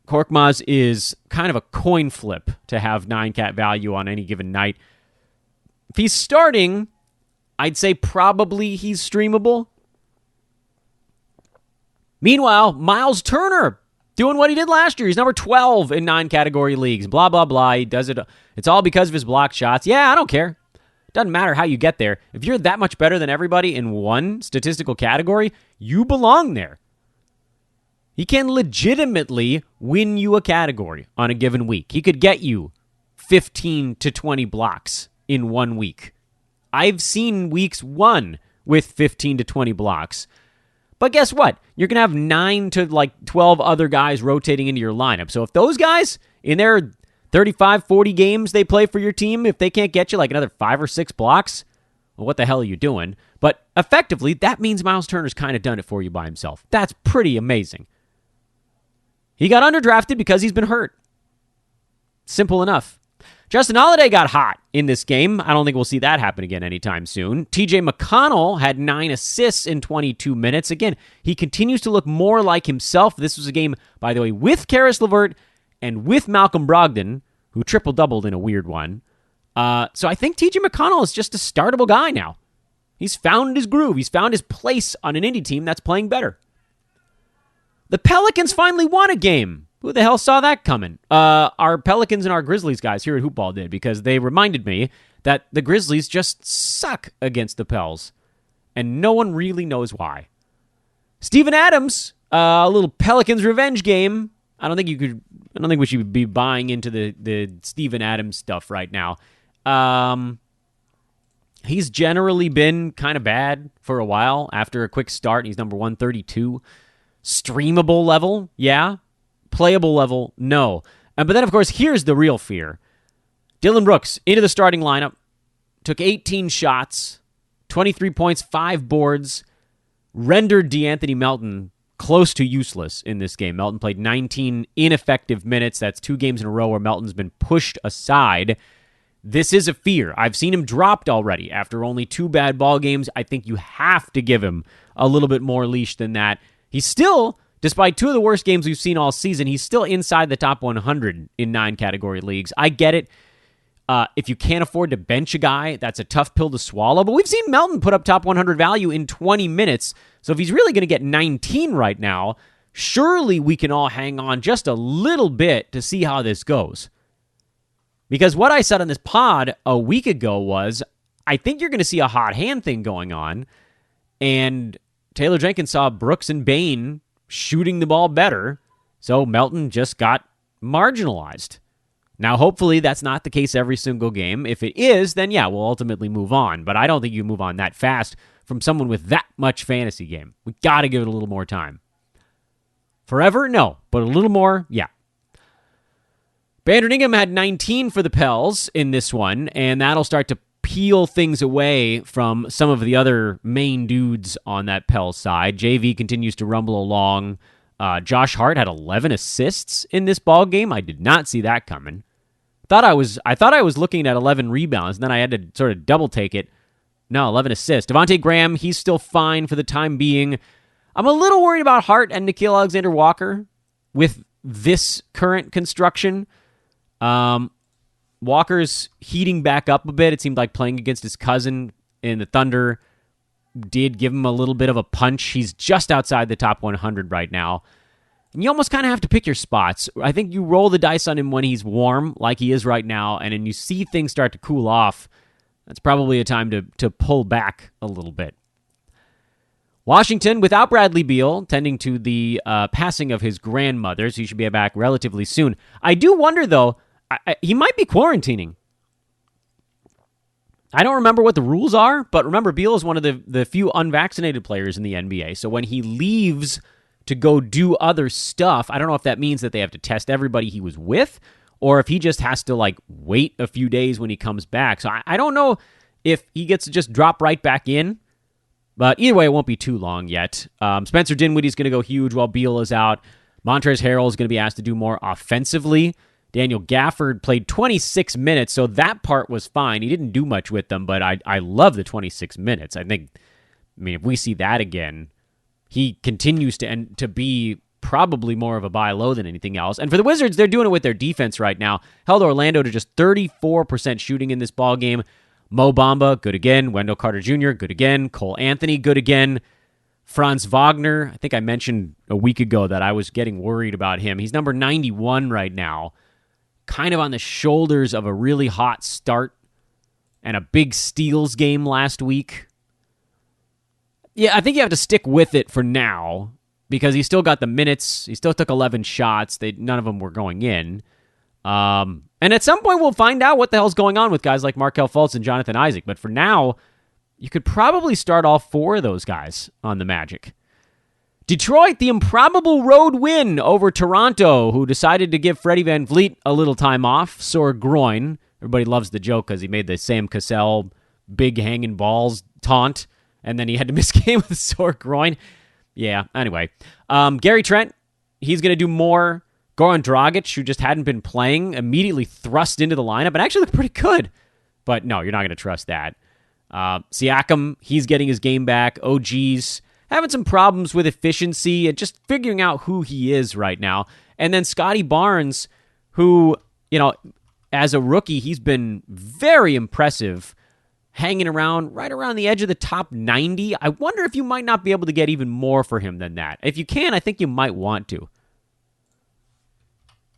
Korkmaz is kind of a coin flip to have 9-cat value on any given night. If he's starting, I'd say probably he's streamable. Meanwhile, Miles Turner doing what he did last year. He's number 12 in 9-category leagues. Blah, blah, blah. He does it. It's all because of his block shots. Yeah, I don't care. Doesn't matter how you get there. If you're that much better than everybody in one statistical category, you belong there. He can legitimately win you a category on a given week. He could get you 15 to 20 blocks in 1 week. I've seen weeks won with 15 to 20 blocks. But guess what? You're going to have 9 to 12 other guys rotating into your lineup. So if those guys in their 35, 40 games they play for your team, if they can't get you another 5 or 6 blocks, well, what the hell are you doing? But effectively, that means Miles Turner's kind of done it for you by himself. That's pretty amazing. He got underdrafted because he's been hurt. Simple enough. Justin Holiday got hot in this game. I don't think we'll see that happen again anytime soon. TJ McConnell had 9 assists in 22 minutes. Again, he continues to look more like himself. This was a game, by the way, with Karis LeVert and with Malcolm Brogdon, who triple-doubled in a weird one. So I think TJ McConnell is just a startable guy now. He's found his groove. He's found his place on an indie team that's playing better. The Pelicans finally won a game. Who the hell saw that coming? Our Pelicans and our Grizzlies guys here at Hoopball did, because they reminded me that the Grizzlies just suck against the Pels, and no one really knows why. Steven Adams, a little Pelicans revenge game. I don't think we should be buying into the Steven Adams stuff right now. He's generally been kind of bad for a while. After a quick start, he's number 132. Streamable level, yeah. Playable level, no. But then, of course, here's the real fear. Dylan Brooks into the starting lineup, took 18 shots, 23 points, 5 boards, rendered DeAnthony Melton close to useless in this game. Melton played 19 ineffective minutes. That's 2 games in a row where Melton's been pushed aside. This is a fear. I've seen him dropped already after only 2 bad ball games. I think you have to give him a little bit more leash than that. He's still, despite 2 of the worst games we've seen all season, he's still inside the top 100 in 9 category leagues. I get it. If you can't afford to bench a guy, that's a tough pill to swallow. But we've seen Melton put up top 100 value in 20 minutes. So if he's really going to get 19 right now, surely we can all hang on just a little bit to see how this goes. Because what I said on this pod a week ago was, I think you're going to see a hot hand thing going on. And Taylor Jenkins saw Brooks and Bane shooting the ball better. So Melton just got marginalized. Now, hopefully, that's not the case every single game. If it is, then yeah, we'll ultimately move on. But I don't think you move on that fast from someone with that much fantasy game. We got to give it a little more time. Forever? No. But a little more? Yeah. Brandon Ingram had 19 for the Pels in this one, and that'll start to peel things away from some of the other main dudes on that Pels side. JV continues to rumble along. Josh Hart had 11 assists in this ball game. I did not see that coming. I thought I was looking at 11 rebounds, and then I had to sort of double take it. No, 11 assists. Devontae Graham, he's still fine for the time being. I'm a little worried about Hart and Nickeil Alexander-Walker with this current construction. Walker's heating back up a bit. It seemed like playing against his cousin in the Thunder did give him a little bit of a punch. He's just outside the top 100 right now. And you almost kind of have to pick your spots. I think you roll the dice on him when he's warm, like he is right now, and then you see things start to cool off. That's probably a time to pull back a little bit. Washington, without Bradley Beal, tending to the passing of his grandmother, so he should be back relatively soon. I do wonder, though, he might be quarantining. I don't remember what the rules are, but remember, Beal is one of the few unvaccinated players in the NBA. So when he leaves to go do other stuff, I don't know if that means that they have to test everybody he was with, or if he just has to wait a few days when he comes back. So I don't know if he gets to just drop right back in, but either way, it won't be too long yet. Spencer Dinwiddie is going to go huge while Beal is out. Montrezl Harrell is going to be asked to do more offensively. Daniel Gafford played 26 minutes, so that part was fine. He didn't do much with them, but I love the 26 minutes. I mean, if we see that again, he continues to be probably more of a buy low than anything else. And for the Wizards, they're doing it with their defense right now. Held Orlando to just 34% shooting in this ball game. Mo Bamba, good again. Wendell Carter Jr., good again. Cole Anthony, good again. Franz Wagner, I think I mentioned a week ago that I was getting worried about him. He's number 91 right now. Kind of on the shoulders of a really hot start and a big steals game last week. Yeah, I think you have to stick with it for now because he still got the minutes. He still took 11 shots. None of them were going in. And at some point, we'll find out what the hell's going on with guys like Markelle Fultz and Jonathan Isaac. But for now, you could probably start all 4 of those guys on the Magic. Detroit, the improbable road win over Toronto, who decided to give Freddie VanVleet a little time off, sore groin. Everybody loves the joke because he made the Sam Cassell big hanging balls taunt, and then he had to miss a game with a sore groin. Yeah, anyway. Gary Trent, he's going to do more. Goran Dragic, who just hadn't been playing, immediately thrust into the lineup and actually looked pretty good. But no, you're not going to trust that. Siakam, he's getting his game back. OG's having some problems with efficiency and just figuring out who he is right now. And then Scotty Barnes, who, as a rookie, he's been very impressive. hanging around right around the edge of the top 90. I wonder if you might not be able to get even more for him than that. If you can, I think you might want to.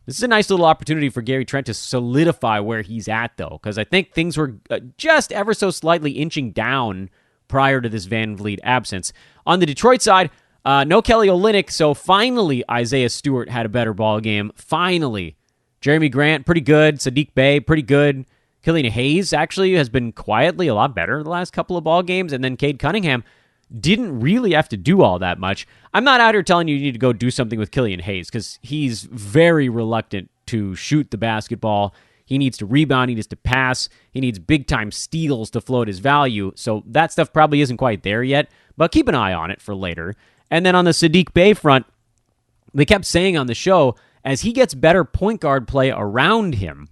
This is a nice little opportunity for Gary Trent to solidify where he's at, though, because I think things were just ever so slightly inching down prior to this Van Vliet absence. On the Detroit side, no Kelly Olynyk, so finally Isaiah Stewart had a better ball game. Finally. Jeremy Grant, pretty good. Sadiq Bey, pretty good. Killian Hayes actually has been quietly a lot better the last couple of ball games, and then Cade Cunningham didn't really have to do all that much. I'm not out here telling you need to go do something with Killian Hayes because he's very reluctant to shoot the basketball. He needs to rebound. He needs to pass. He needs big-time steals to float his value. So that stuff probably isn't quite there yet, but keep an eye on it for later. And then on the Sadiq Bey front, they kept saying on the show, as he gets better point guard play around him,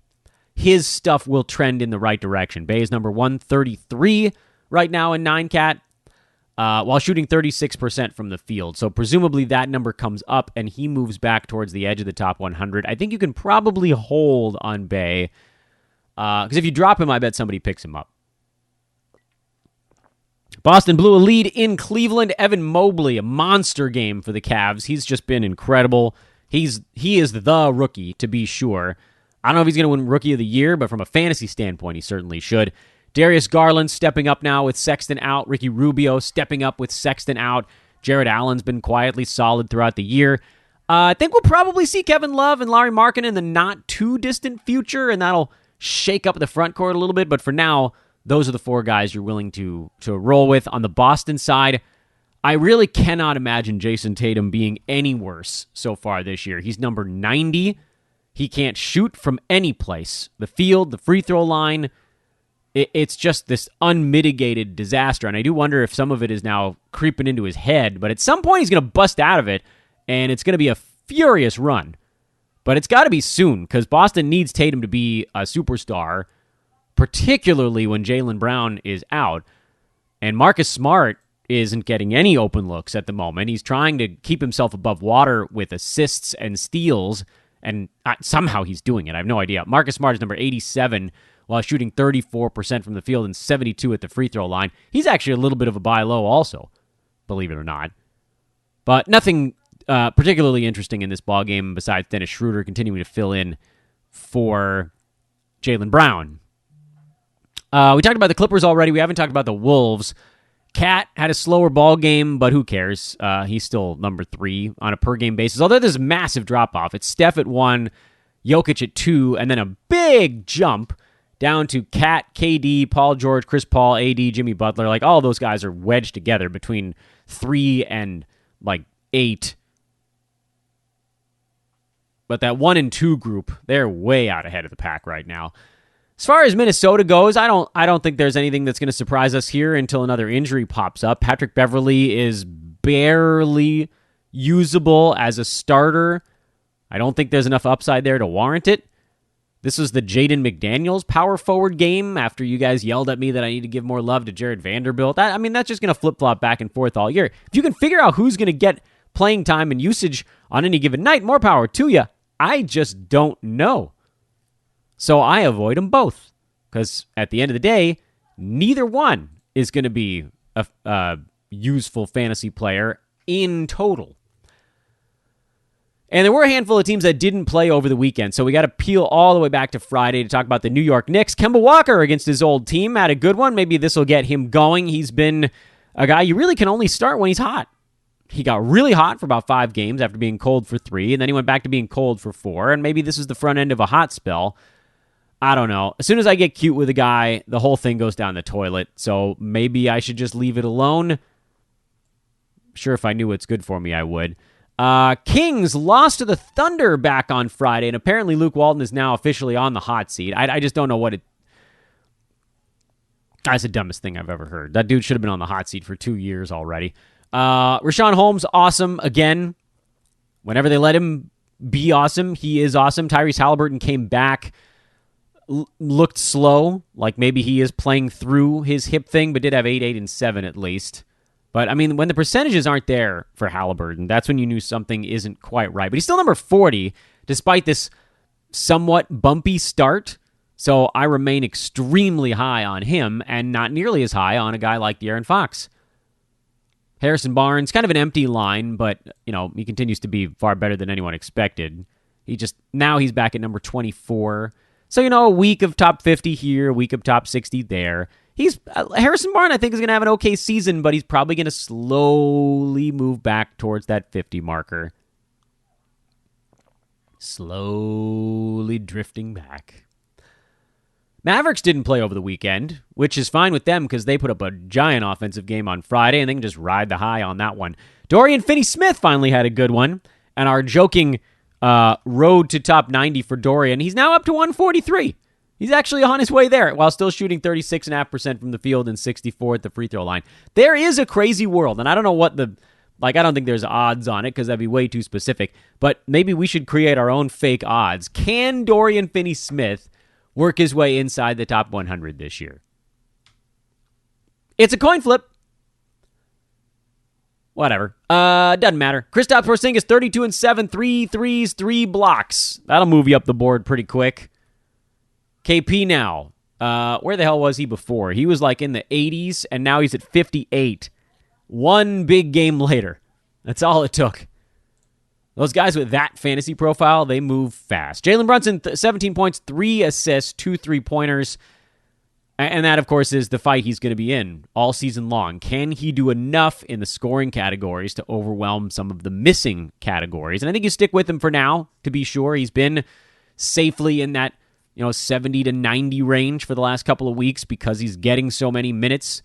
his stuff will trend in the right direction. Bey is number 133 right now in 9-cat. While shooting 36% from the field. So presumably that number comes up and he moves back towards the edge of the top 100. I think you can probably hold on Bey. Because if you drop him, I bet somebody picks him up. Boston blew a lead in Cleveland. Evan Mobley, a monster game for the Cavs. He's just been incredible. He is the rookie, to be sure. I don't know if he's going to win Rookie of the Year, but from a fantasy standpoint, he certainly should. Darius Garland stepping up now with Sexton out. Ricky Rubio stepping up with Sexton out. Jared Allen's been quietly solid throughout the year. I think we'll probably see Kevin Love and Larry Markin in the not-too-distant future, and that'll shake up the front court a little bit. But for now, those are the four guys you're willing to roll with. On the Boston side, I really cannot imagine Jason Tatum being any worse so far this year. He's number 90. He can't shoot from any place. The field, the free throw line, it's just this unmitigated disaster, and I do wonder if some of it is now creeping into his head, but at some point he's going to bust out of it, and it's going to be a furious run. But it's got to be soon, because Boston needs Tatum to be a superstar, particularly when Jaylen Brown is out, and Marcus Smart isn't getting any open looks at the moment. He's trying to keep himself above water with assists and steals, and somehow he's doing it. I have no idea. Marcus Smart is number 87, while shooting 34% from the field and 72 at the free throw line. He's actually a little bit of a buy low also, believe it or not. But nothing particularly interesting in this ballgame besides Dennis Schroeder continuing to fill in for Jaylen Brown. We talked about the Clippers already. We haven't talked about the Wolves. Cat had a slower ball game, but who cares? He's still number 3 on a per-game basis, although there's a massive drop-off. It's Steph at 1, Jokic at 2, and then a big jump down to Cat, KD, Paul George, Chris Paul, AD, Jimmy Butler. Like, all those guys are wedged together between 3 and, 8. But that 1 and 2 group, they're way out ahead of the pack right now. As far as Minnesota goes, I don't think there's anything that's going to surprise us here until another injury pops up. Patrick Beverley is barely usable as a starter. I don't think there's enough upside there to warrant it. This was the Jaden McDaniels power forward game after you guys yelled at me that I need to give more love to Jared Vanderbilt. That's just going to flip-flop back and forth all year. If you can figure out who's going to get playing time and usage on any given night, more power to you. I just don't know. So I avoid them both because at the end of the day, neither one is going to be a useful fantasy player in total. And there were a handful of teams that didn't play over the weekend, so we got to peel all the way back to Friday to talk about the New York Knicks. Kemba Walker against his old team had a good one. Maybe this will get him going. He's been a guy you really can only start when he's hot. He got really hot for about 5 games after being cold for 3, and then he went back to being cold for 4, and maybe this is the front end of a hot spell. I don't know. As soon as I get cute with a guy, the whole thing goes down the toilet, so maybe I should just leave it alone. Sure, if I knew what's good for me, I would. Kings lost to the Thunder back on Friday, and apparently Luke Walton is now officially on the hot seat. I just don't know what it... That's the dumbest thing I've ever heard. That dude should have been on the hot seat for 2 years already. Rashawn Holmes, awesome again. Whenever they let him be awesome, he is awesome. Tyreese Halliburton came back, looked slow, like maybe he is playing through his hip thing, but did have 8, 8, and 7 at least. But, when the percentages aren't there for Halliburton, that's when you knew something isn't quite right. But he's still number 40, despite this somewhat bumpy start. So I remain extremely high on him and not nearly as high on a guy like De'Aaron Fox. Harrison Barnes, kind of an empty line, but, he continues to be far better than anyone expected. Now he's back at number 24. So, a week of top 50 here, a week of top 60 there. Harrison Barnes, I think, is going to have an okay season, but he's probably going to slowly move back towards that 50 marker. Slowly drifting back. Mavericks didn't play over the weekend, which is fine with them because they put up a giant offensive game on Friday, and they can just ride the high on that one. Dorian Finney-Smith finally had a good one, and our joking road to top 90 for Dorian, he's now up to 143. He's actually on his way there while still shooting 36.5% from the field and 64 at the free throw line. There is a crazy world, and I don't know what I don't think there's odds on it because that'd be way too specific, but maybe we should create our own fake odds. Can Dorian Finney-Smith work his way inside the top 100 this year? It's a coin flip. Whatever. Doesn't matter. Kristaps Porzingis, 32-7, 3 threes, 3 blocks. That'll move you up the board pretty quick. KP now. Where the hell was he before? He was like in the 80s, and now he's at 58. One big game later. That's all it took. Those guys with that fantasy profile, they move fast. Jalen Brunson, 17 points, 3 assists, 2 3-pointers. And that, of course, is the fight he's going to be in all season long. Can he do enough in the scoring categories to overwhelm some of the missing categories? And I think you stick with him for now, to be sure. He's been safely in that 70 to 90 range for the last couple of weeks because he's getting so many minutes.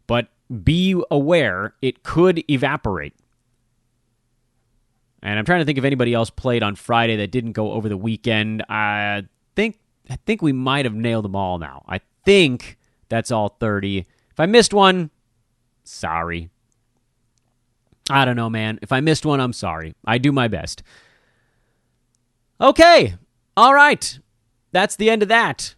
But be aware, it could evaporate. And I'm trying to think if anybody else played on Friday that didn't go over the weekend. I think we might have nailed them all now. I think that's all 30. If I missed one, sorry. I don't know, man. If I missed one, I'm sorry. I do my best. Okay. All right. That's the end of that.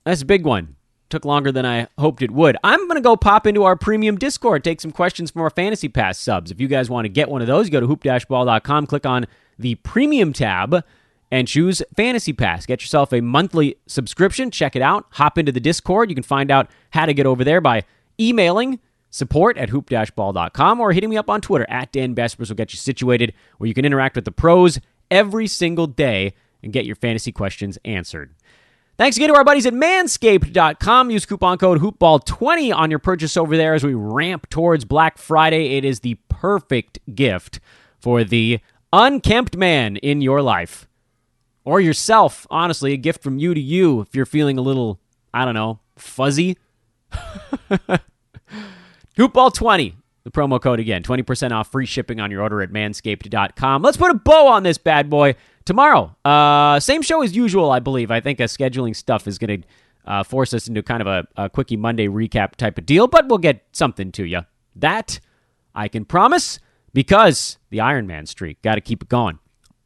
That's a big one. Took longer than I hoped it would. I'm going to go pop into our premium Discord, take some questions from our Fantasy Pass subs. If you guys want to get one of those, go to hoop-ball.com, click on the premium tab, and choose Fantasy Pass. Get yourself a monthly subscription. Check it out. Hop into the Discord. You can find out how to get over there by emailing support@hoop-ball.com or hitting me up on Twitter @DanBespers will get you situated where you can interact with the pros every single day and get your fantasy questions answered. Thanks again to our buddies at manscaped.com. Use coupon code HoopBall20 on your purchase over there as we ramp towards Black Friday. It is the perfect gift for the unkempt man in your life. Or yourself, honestly, a gift from you to you if you're feeling a little, fuzzy. HoopBall20, the promo code again. 20% off, free shipping on your order at manscaped.com. Let's put a bow on this bad boy. Tomorrow, same show as usual, I believe. I think scheduling stuff is going to force us into kind of a Quickie Monday recap type of deal, but we'll get something to you. That I can promise because the Iron Man streak. Got to keep it going.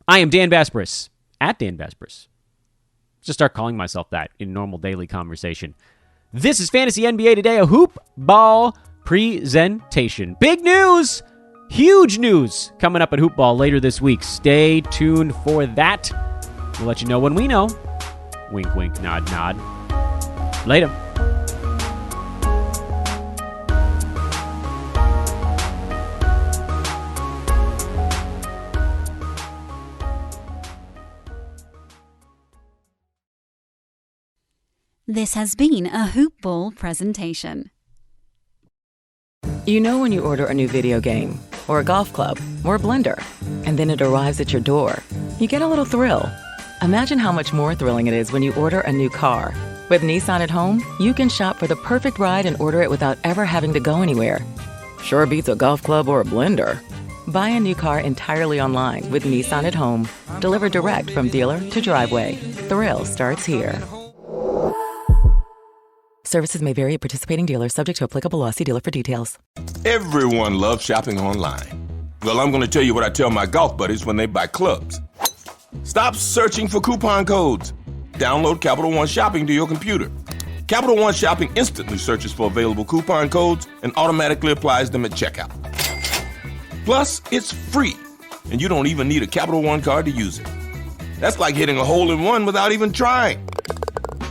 I am Dan Besbris, @DanBesbris. Just start calling myself that in normal daily conversation. This is Fantasy NBA Today, a hoop ball presentation. Big news! Huge news coming up at Hoop Ball later this week. Stay tuned for that. We'll let you know when we know. Wink, wink, nod, nod. Later. This has been a Hoop Ball presentation. You know when you order a new video game, or a golf club, or a blender, and then it arrives at your door, you get a little thrill. Imagine how much more thrilling it is when you order a new car. With Nissan at home, you can shop for the perfect ride and order it without ever having to go anywhere. Sure beats a golf club or a blender. Buy a new car entirely online with Nissan at home, delivered direct from dealer to driveway. Thrill starts here. Services may vary at participating dealers, subject to applicable law. See dealer for details. Everyone loves shopping online. Well, I'm going to tell you what I tell my golf buddies when they buy clubs. Stop searching for coupon codes. Download Capital One Shopping to your computer. Capital One Shopping instantly searches for available coupon codes and automatically applies them at checkout. Plus, it's free, and you don't even need a Capital One card to use it. That's like hitting a hole-in-one without even trying.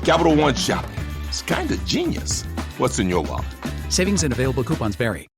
Capital One Shopping. It's kind of genius. What's in your wallet? Savings and available coupons vary.